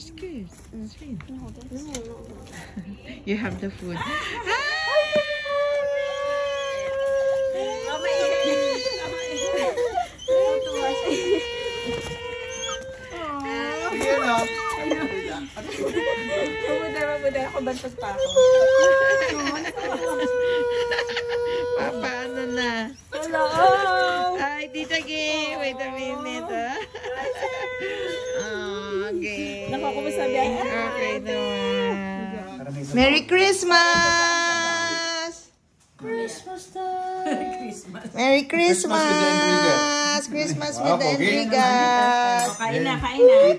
Scared. You're scared. No. You have the food. Papa, ano na? Hello! Ay, Tita Gay, wait a minute. Okay. Nakakumusta biya? Okay naman. Merry Christmas! Christmas time! Christmas. Merry Christmas! Christmas with the Enrigas! Kain na, kain na.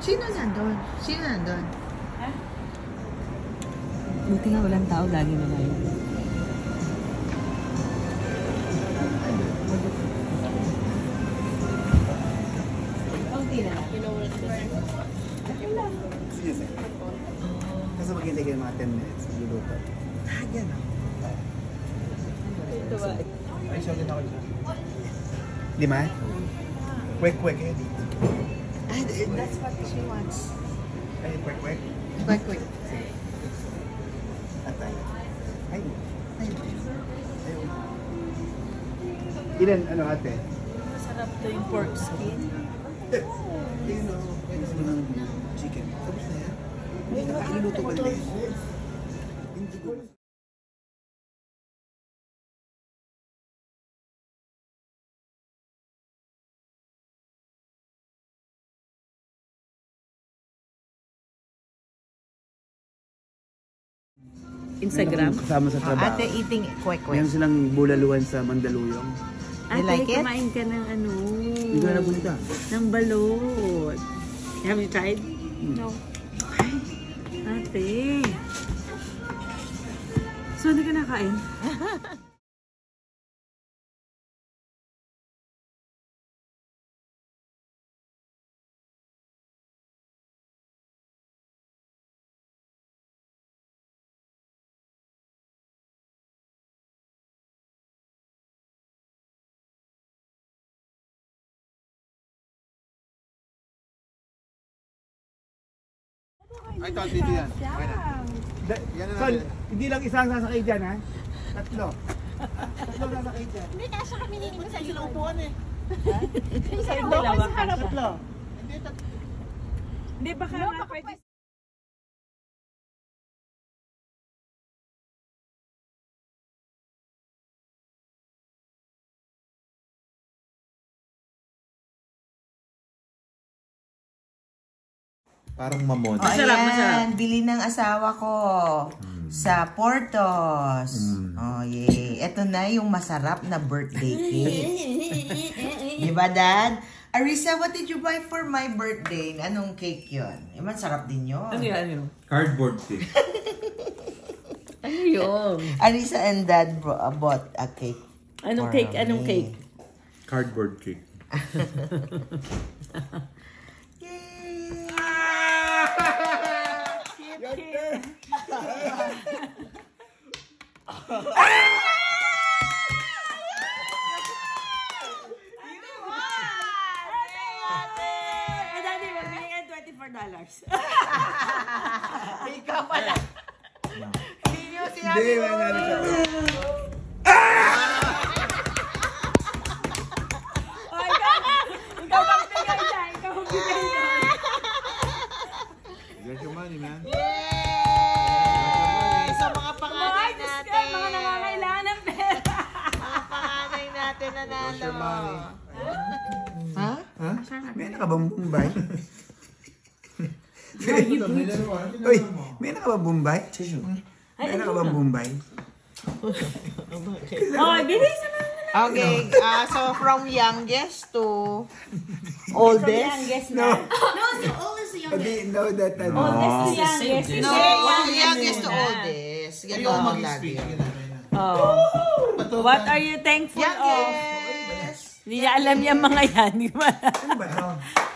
Sino nandun? Sino nandun? Buti nga walang tao, lagi na lang. Kaunti na lang. Sige, sir. Kasi maghintay kayo mga 10 minutes. Luluto. Yan ah. Ito ba? Ay, siya din ako dyan. Lima? Quick, eh. That's what she wants. Ay, quick. Quick. Sige. At tayo. Ay. Ilan, ano ate? Masarap to yung pork skin. Ayun o. Gusto mo ng chicken. Tapos na yan. Hindi na, iluluto ko din. Hindi ko. Instagram? Kasama sa trabaho. Ate eating quick. Meron silang bulaluan sa Mandaluyong. You like it? Kumain ka ng ano? Hindi ko na napunta. Ng balot. Have you tried? No. Ay, ate. So, hindi ka nakain? Ay, ito, dito yan. So, hindi lang isang sasakay dyan, ha? Tatlo. Tatlo sasakay dyan. Hindi, kasya kami nini ko sa isang upuan eh. Sa dalawa ka. Tatlo. Hindi, baka na pwede. Parang mamon. Masarap. Bili ng asawa ko sa Portos. Oh, yay. Ito na yung masarap na birthday cake. Diba, Dad? Arisa, what did you buy for my birthday? Anong cake yun? Masarap din yun. Ano yan? Cardboard cake. yung? Arisa and Dad bought a cake. Anong for cake? Anong me. cake? Cardboard cake. Yay! Daddy, magbigay ka $24. Ikaw pala. Hindi niyo sinabi Hindi, mo. manalo siya. Oh, ikaw magbigay siya. Ikaw magbigay siya. Get your money, man. Yay! Sa mga panganay Mga natin. mga nangangailangan ng pera. Mga panganay natin nanalo. Where's your money? Ha? Ha? May nakabang Bombay? Uy, may nakabang Bombay? May nakabang Bombay? Oh, bilis naman. Okay, so from youngest to oldest? Youngest No. na. No, it's the oldest to youngest. Hindi, no, that ano. Oldest to youngest. No, Hindi, youngest to na. oldest. Ganun ang lagi. Oh. What are you thankful of? Youngest! Hindi niya alam yung mga yan. Di ba? Ano ba to?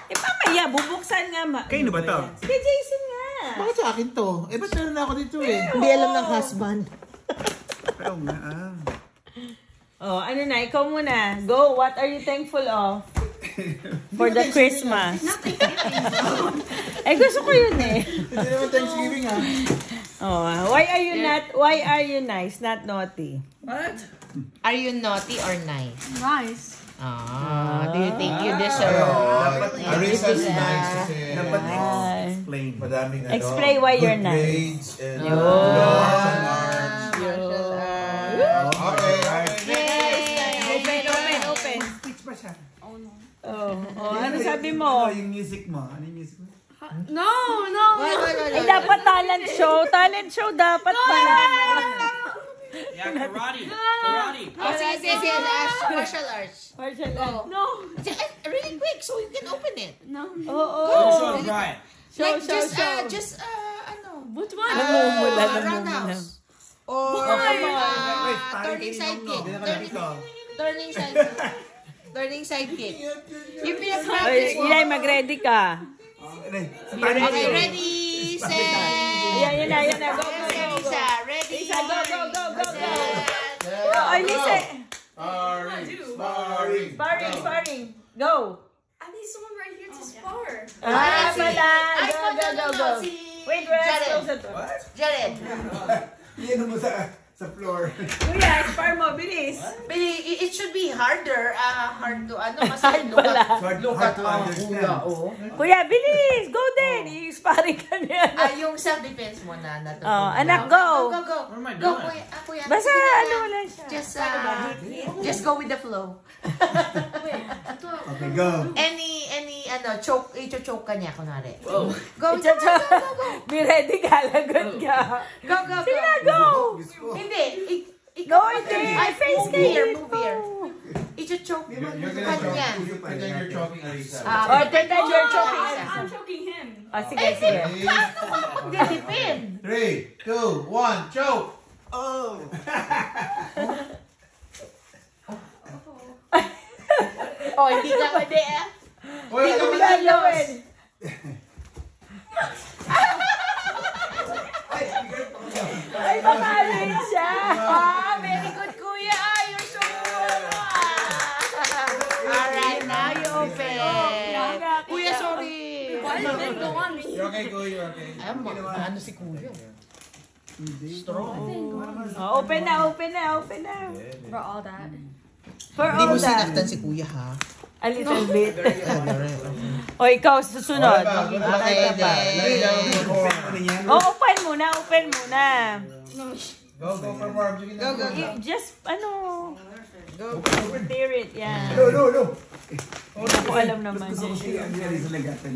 Eh, mamaya, bubuksan nga. Kayo ba to? Kay Jason nga. Bakit sa akin to? Eh, ba't meron na ako dito eh? Hindi alam ng husband. Oo nga, Oh, ano na, ikaw muna. Go, what are you thankful of? For the Christmas. Eh, gusto ko yun eh. Hindi naman Thanksgiving ah. Oh, why are you nice, not naughty? Are you naughty or nice? Nice. Do you think you deserve? Arisa's nice kasi dapat Ay. explain. madaming ano, Explain why you're good nice. grades and Yun. martial arts. Martial arts. Okay, Open. Speech pa siya. Oh, ano sabi mo? Yung music mo. Ano yung music mo? No. Eh, dapat talent show. Talent show dapat pala. Yeah, karate. Karate. Oh, sige. Martial arts. Martial arts. No. Really quick so you can open it. Show him, Brian. Show. Which one? Roundhouse. Or turning sidekick. Turning sidekick. Yung Ay, pinag-practice mo. Ilay, mag-ready ka. Okay, ready, set. Yan na. Go. Lisa, ready. Lisa, go. Set. Ay, Lisa. Sparring. Go. I need someone right here to spar. Pala. Go. Si Wait, Jared. Jared. Yan mo sa floor. Kuya, spar mo, bilis. It should be harder. Hard to kasi Hard pala. Look at understand. Kuya, bilis. Go din. I-sparring ka niya. Yung self-defense mo na natutunan. Oh, anak, go. Go. What am I Go, doing? kuya. Basta, Sige na. ano lang siya. Just go with the flow. Okay, go. Any choke, i-choke ka niya, kunwari. Whoa. Go. Be ready ka, lagot ka. Go. Sige na, go. Hindi. Go, hindi. I face Move here. here. Move here. I-choke You're gonna ka niya. pretend you're choking Arisa. Or pretend you're choking. I'm choking him. Oh, sige. Hindi, depend. 3, 2, 1, choke! Oh, hindi ka pwede ah. Wait, Hindi ka Gagawin. Ay, makalit siya. Very good, kuya. You're so good. Alright, now you open. Kuya, sorry. Why did it go on me? You're okay, go, you're okay. Ano si kuya? Oh, open na. For all that. For Hindi mo all that. sinaktan si kuya, ha? A little bit. O, ikaw, susunod. Okay, then. O, open muna. Go, perform. Sige na. Go. Just, prepare it, yan. No. Hindi ko alam naman. Gusto ko siya ang sa lagatan.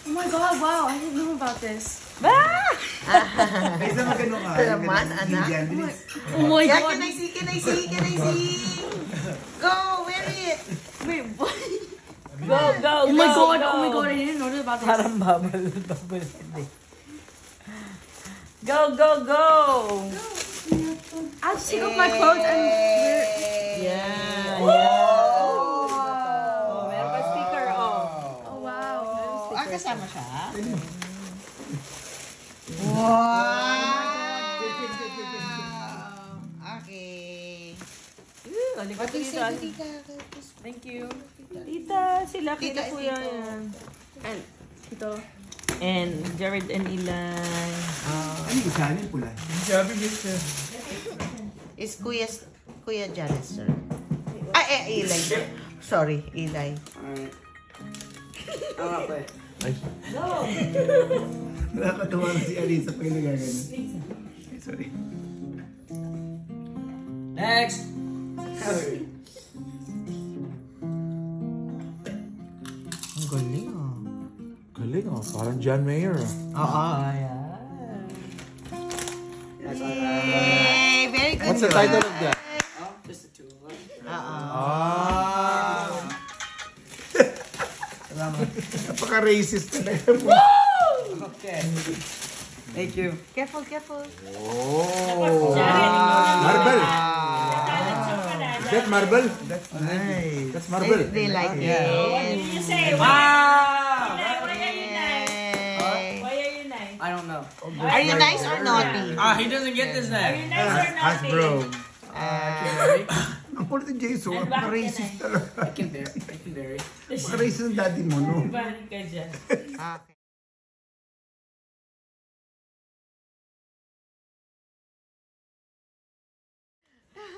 Oh my god, wow, I didn't know about this. Ah! Ay, sa magano ka. Salamat, anak. Indian, bilis. Oh my Yeah, god. can I see? Go, wear it. Wait, what? Go. Oh my god, I didn't know about this. Parang bubble. Hindi. Go. I'll just take off my clothes and wear. Yeah. Oh, meron pa sticker, Oh wow. Kasama siya? Wow! Okay. Pati Thank you. Tita, sila Tita, kila kuya Tito. yan. And Tito. And Jared and Eli. Ano yung isa? Ano yung pula? Is Kuya Janice, sir. Eli. Sorry, Eli. Nakakatawa na si Alisa pag nagagano. Sorry. Next. Ang galing, ah. Galing oh, parang John Mayer. Oo. Yay! Very good. What's the title of that? Just the two of us. Ah. Napaka-racist talaga po. Okay. Thank you. Careful, careful. Oh. Marble. Is that marble? That's nice. That's marble. They like it. You say, Wow! Why are you nice? Yay. Why are you nice? I don't know. Are you nice or naughty? He doesn't get this Are you next. nice or naughty? Hasbro. Ready? Ang kulit ni Jason. And bakit Racist ka talaga. I can vary. Racist ang daddy mo, no? Balik ka dyan. Okay.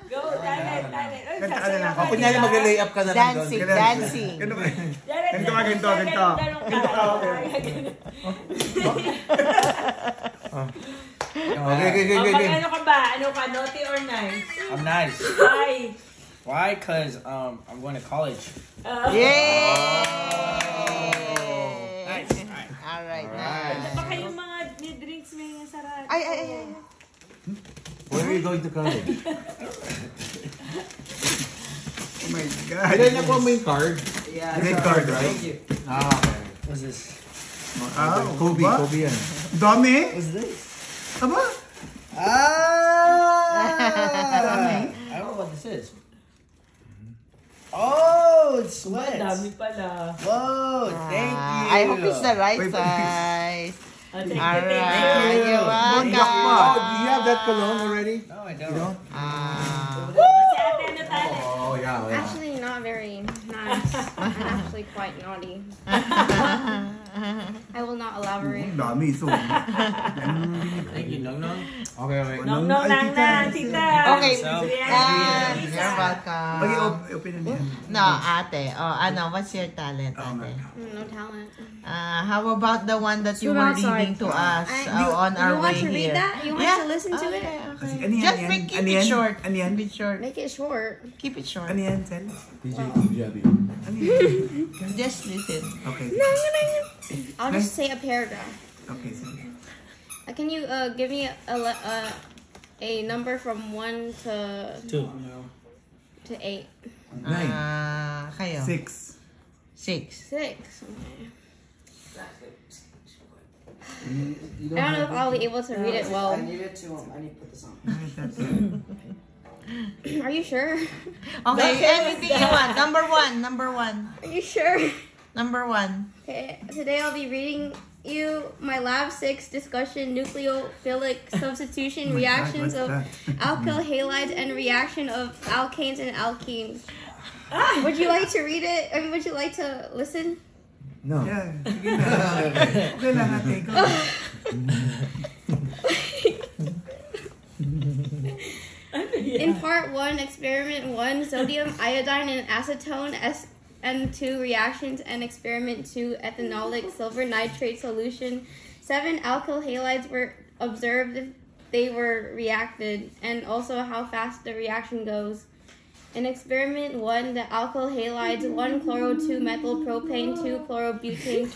Go, talent. Ay, Kanta ka na sasayaw lang. ka O, kunyari nila. mag-lay up ka na lang doon. Dancing, dancing. Ganito ka. Jared, Ganito ka, ganito, ganito. ganito ka. Okay. Ano ka ba? Ano ka? Naughty or nice? I'm nice. Why? Why? Cause I'm going to college. Yay! Nice. Alright, Ano nice. ba kayong mga drinks may sarap? Ay. Where are you going to college? Oh my God. Kailan nakuha mo yung card? Yeah. Red card, right? Thank you. Ah, okay. What's this? Kobe ba? yan. Dami? What's this? Aba? I don't know what this is. Oh, it's sweat. Dami pala. Whoa, thank you. I hope it's the right Wait, size. Thank you. Alright, you're Oh, do welcome. you have that cologne already? No, I don't. Si ate, ano talent? Oh, yeah. Actually, not very nice. I'm actually quite naughty. I will not elaborate. Ang dami. So, Thank you, Nong Nong. Okay. Nong, Ay, tita. tita. Okay. So, You're welcome. Open na niya. No, ate. What's your talent, ate? No talent. How about the one that you Swim were outside. reading to us on our you way want to read here? that? You want to listen to it? Kasi, ano yan? Just Ano keep yan? it short. Ano yan? Keep it short. Make it short. Keep it short. Ano yan, Sel? DJ Punjabi. Ano yan? Just listen. Okay. I'll just say a paragraph. Okay, sige. Can you give me a number from 1 to 2. 8? 9. Kayo. 6. 6. 6. Okay. I don't know if I'll be able to read it well. need it to. I need to put this on. Are you sure? Okay, anything you want. Number one. Are you sure? Number 1. Okay, today I'll be reading you my Lab 6 discussion, nucleophilic substitution, reactions what's of alkyl halides, and reaction of alkanes and alkenes. Would you like to read it? I mean, would you like to listen? No. Yeah, sige na. Okay lang, ate. Go. In part 1, experiment 1, sodium iodine and acetone SN2 reactions, and experiment 2, ethanolic silver nitrate solution. 7 alkyl halides were observed if they were reacted, and also how fast the reaction goes. In experiment 1, the alkyl halides 1 chloro 2 methyl propane 2 chlorobutane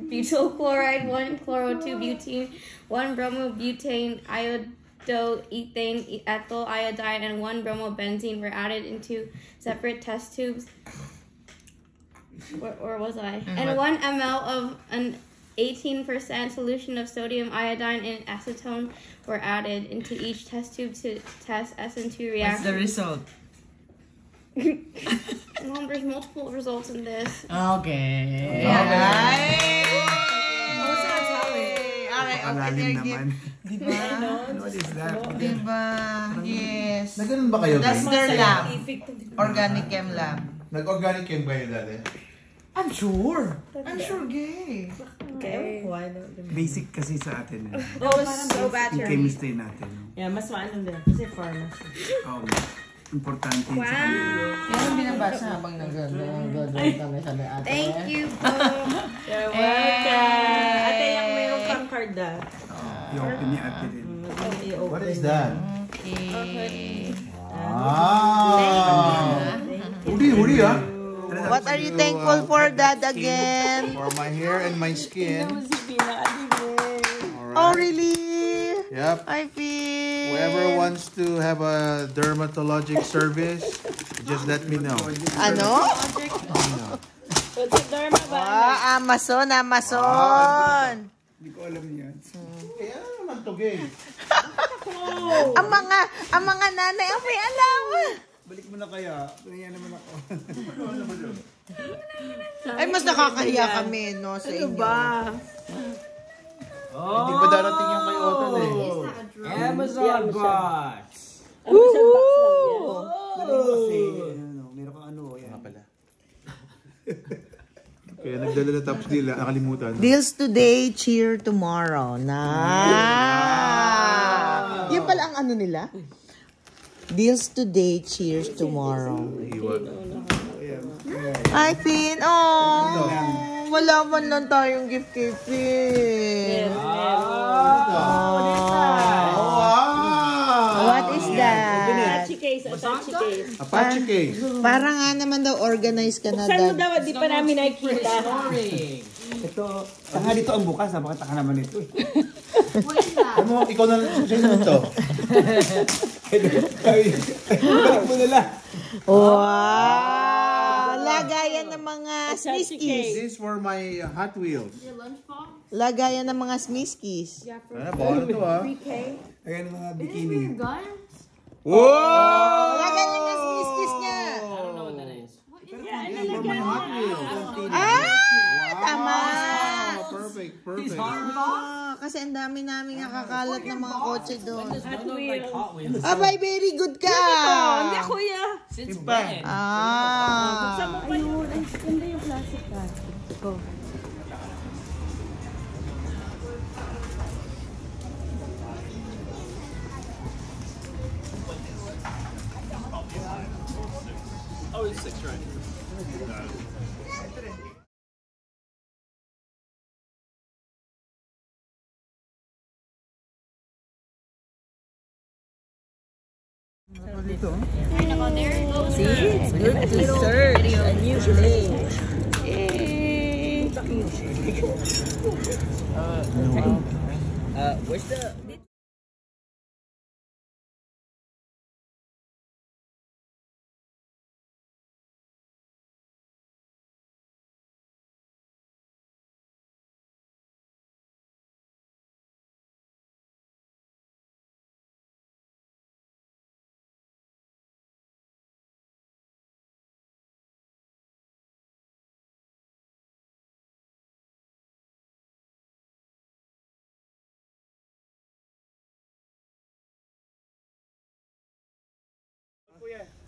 butyl chloride 1 chloro 2 butene 1 bromobutane iodoethane ethyl iodide and 1 bromobenzene were added into separate test tubes. Where was I? And 1 ml of an 18% solution of sodium iodine and acetone were added into each test tube to test SN2 What's the reaction. result? Mom, there's multiple results in this. Okay. Malalim naman. Diba? What is that? Diba? Yes. Nagano'n ba kayo, That's guys? their lab. Organic Chem Lab. Nag-organic chem ba yun dati? I'm sure, gay. Okay. Why not? Basic kasi sa atin. That was so bad Yung to read. chemistry natin. Yeah, mas maano din. Kasi pharmacy. Importante yun sa Wow. Yan ang binabasa habang nag-graduate kami sa ate. Thank you, po. You're welcome. Ate, yung meron kang card ah. i-open ni ate rin. What is that? Okay. Ah! Huli ah! What are you thankful for, Dad, again? For my hair and my skin. Oh, really? Yep. I feel. Whoever wants to have a dermatologic service, just let me know. Ano? Amazon. Hindi ko alam yan. Kaya naman to, gay. Ang mga nanay ang may alam. Balik mo na kaya. Kaya naman ako. Ay, mas nakakahiya kami, no, sa inyo. Hindi pa darating yung kay Otal eh. Amazon box. Meron kang ano. Yan. Pala. Kaya nagdala na tapos nila, nakalimutan. Deals today, cheer tomorrow. Yan pala ang ano nila? Deals today, cheers tomorrow. Ay, Finn. Oh, wala man lang tayong gift kay Finn. What is that? Apache case. Apache case. Parang nga naman daw organized ka na, Saan mo Dad. daw? Di pa namin nakikita. Ito, saka dito ang bukas. Bakit ka naman ito? Alam mo, ikaw na sino to? Balik mo nila. Wow! Lagayan ng mga smiskies. This for my Hot Wheels. Lagayan ng mga smiskies. Ano, bawal to ah. Ayan ang mga bikini. Wow! Lagayan ng smiskies niya. My Hot Wheels. Tama. Perfect. Kasi ang dami namin nakakalat ng mga kotse doon. Hot Wheels. Abay, very good ka. Hindi, kuya. Since when? Ayun, ang ganda yung plastic ka. Go. Oh, it's 6 right. See? It's good to search a new place. Where's the...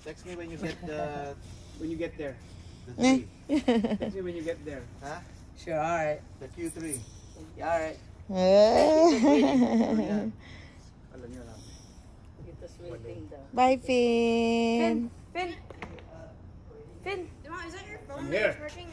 Text me when you get the When you get there. T. Text me when you get there. Huh? Sure, alright. The Q3. Alright. Alam niyo lang. Bye, Finn. Finn. Is that your phone Here. that's working?